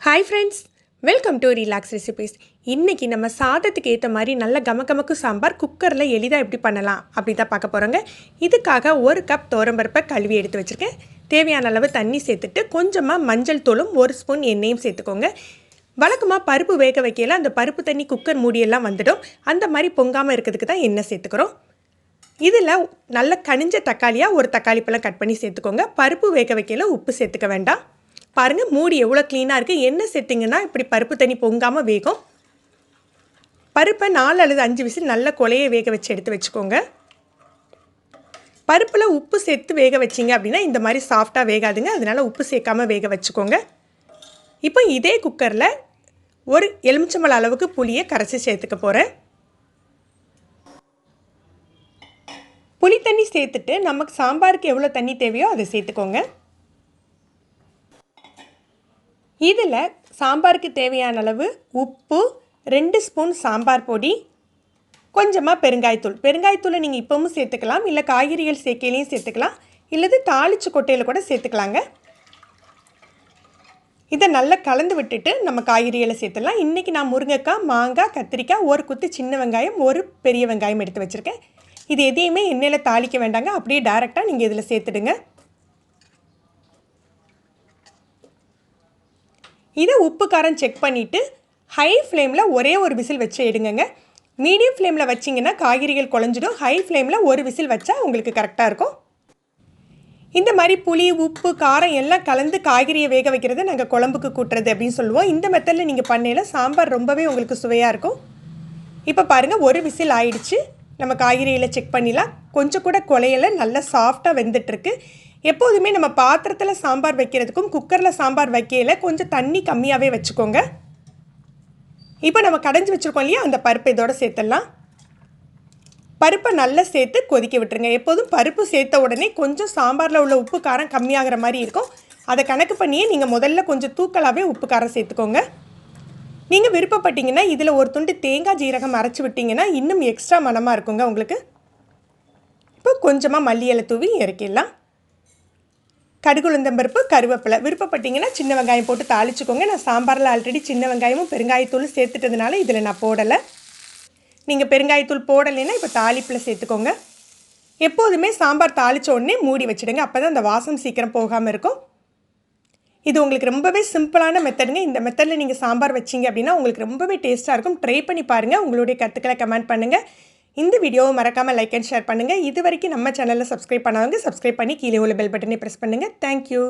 Hi friends, welcome to relax recipes. இன்றைக்கி நம்ம சாதத்துக்கு ஏற்ற மாதிரி நல்ல கமகமக்கு சாம்பார் குக்கரில் எளிதாக எப்படி பண்ணலாம் அப்படி தான் பார்க்க போகிறோங்க. இதுக்காக 1 கப் துவரம்பருப்பை கழுவி எடுத்து வச்சுருக்கேன். தேவையான அளவு தண்ணி சேர்த்துட்டு கொஞ்சமாக மஞ்சள் தூளும் 1 ஸ்பூன் எண்ணெயும் சேர்த்துக்கோங்க. வழக்கமாக பருப்பு வேக வைக்கல அந்த பருப்பு தண்ணி குக்கர் மூடியெல்லாம் வந்துடும். அந்த மாதிரி பொங்காமல் இருக்கிறதுக்கு தான் எண்ணெய் சேர்த்துக்கிறோம். இதில் நல்ல கனிஞ்ச தக்காளியாக ஒரு தக்காளி பழம் கட் பண்ணி சேர்த்துக்கோங்க. பருப்பு வேக வைக்கல உப்பு சேர்த்துக்க வேண்டாம். பாருங்கள், மூடி எவ்வளோ க்ளீனாக இருக்குது. எண்ணெய் சேர்த்திங்கன்னா இப்படி பருப்பு தண்ணி பொங்காமல் வேகும். பருப்பை 4 அல்லது 5 விசில் நல்ல கொலையை வேக வச்சு எடுத்து வச்சுக்கோங்க. பருப்பில் உப்பு சேர்த்து வேக வச்சிங்க அப்படின்னா இந்த மாதிரி சாஃப்டாக வேகாதுங்க. அதனால் உப்பு சேர்க்காமல் வேக வச்சுக்கோங்க. இப்போ இதே குக்கரில் ஒரு எலுமிச்சம்பழம் அளவுக்கு புளியை கரைச்சி சேர்த்துக்க போகிறேன். புளி தண்ணி சேர்த்துட்டு நமக்கு சாம்பாருக்கு எவ்வளோ தண்ணி தேவையோ அதை சேர்த்துக்கோங்க. இதில் சாம்பாருக்கு தேவையான அளவு உப்பு, 2 ஸ்பூன் சாம்பார் பொடி, கொஞ்சமாக பெருங்காயத்தூள். பெருங்காயத்தூளை நீங்கள் இப்போவும் சேர்த்துக்கலாம், இல்லை காய்கறிகள் சேர்க்கையிலையும் சேர்த்துக்கலாம், இல்லது தாளிச்சு கொட்டையில் கூட சேர்த்துக்கலாங்க. இதை நல்லா கலந்து விட்டுட்டு நம்ம காய்கறிகளை சேர்த்துடலாம். இன்றைக்கி நான் முருங்கைக்காய், மாங்காய், கத்திரிக்காய், ஒரு குத்து சின்ன வெங்காயம், ஒரு பெரிய வெங்காயம் எடுத்து வச்சுருக்கேன். இது எதையுமே எண்ணெயில் தாளிக்க வேண்டாங்க, அப்படியே டைரெக்டாக நீங்கள் இதில் சேர்த்துடுங்க. இதை உப்பு காரம் செக் பண்ணிவிட்டு ஹை ஃப்ளேமில் ஒரே ஒரு விசில் வச்சு எடுங்க. மீடியம் ஃப்ளேமில் வச்சிங்கன்னா காய்கறிகள் குழஞ்சிடும். ஹை ஃப்ளேமில் ஒரு விசில் வச்சா உங்களுக்கு கரெக்டாக இருக்கும். இந்த மாதிரி புளி, உப்பு, காரம் எல்லாம் கலந்து காய்கறியை வேக வைக்கிறது நாங்கள் குழம்புக்கு கூட்டுறது அப்படின்னு சொல்லுவோம். இந்த மெத்தடில் நீங்கள் பண்ணையில் சாம்பார் ரொம்பவே உங்களுக்கு சுவையாக இருக்கும். இப்போ பாருங்கள், ஒரு விசில் ஆயிடுச்சு. நம்ம காய்கறியில் செக் பண்ணிடலாம். கொஞ்சம் கூட குலையில நல்லா சாஃப்டாக வெந்துட்டுருக்கு. எப்போதுமே நம்ம பாத்திரத்தில் சாம்பார் வைக்கிறதுக்கும் குக்கரில் சாம்பார் வைக்கையில் கொஞ்சம் தண்ணி கம்மியாகவே வச்சுக்கோங்க. இப்போ நம்ம கடைஞ்சி வச்சுருக்கோம் இல்லையா, அந்த பருப்பு இதோடு சேர்த்துடலாம். பருப்பை நல்லா சேர்த்து கொதிக்க விட்டுருங்க. எப்போதும் பருப்பு சேர்த்த உடனே கொஞ்சம் சாம்பாரில் உள்ள உப்பு காரம் கம்மியாகிற மாதிரி இருக்கும். அதை கணக்கு பண்ணியே நீங்கள் முதல்ல கொஞ்சம் தூக்கலாகவே உப்பு காரம் சேர்த்துக்கோங்க. நீங்கள் விருப்பப்பட்டீங்கன்னா இதில் ஒரு துண்டு தேங்காய் ஜீரகம் அரைச்சி விட்டிங்கன்னா இன்னும் எக்ஸ்ட்ரா மணமாக இருக்குங்க உங்களுக்கு. இப்போ கொஞ்சமாக மல்லி இலை தூவி இறக்கிடலாம். கடுகு, உளுந்தம்பருப்பு, கருவேப்பிலை, விருப்பப்பட்டீங்கன்னா சின்ன வெங்காயம் போட்டு தாளிச்சுக்கோங்க. நான் சாம்பாரில் ஆல்ரெடி சின்ன வெங்காயமும் பெருங்காயத்தூளும் சேர்த்துட்டதுனால இதில் நான் போடலை. நீங்கள் பெருங்காயத்தூள் போடலைன்னா இப்போ தாளிப்பில் சேர்த்துக்கோங்க. எப்போதுமே சாம்பார் தாளித்த உடனே மூடி வச்சுடுங்க. அப்போ தான் அந்த வாசம் சீக்கிரம் போகாமல் இருக்கும். இது உங்களுக்கு ரொம்பவே சிம்பிளான மெத்தடுங்க. இந்த மெத்தடில் நீங்கள் சாம்பார் வச்சிங்க அப்படின்னா உங்களுக்கு ரொம்பவே டேஸ்ட்டாக இருக்கும். ட்ரை பண்ணி பாருங்கள். உங்களுடைய கருத்துக்களை கமெண்ட் பண்ணுங்கள். இந்த வீடியோவை மறக்காமல் லைக் அண்ட் ஷேர் பண்ணுங்கள். இது வரைக்கும் நம்ம சேனலில் சப்ஸ்கிரைப் பண்ணாதவங்க சப்ஸ்கிரைப் பண்ணி கீழே உள்ள பெல் பட்டனை ப்ரெஸ் பண்ணுங்கள். தேங்க்யூ.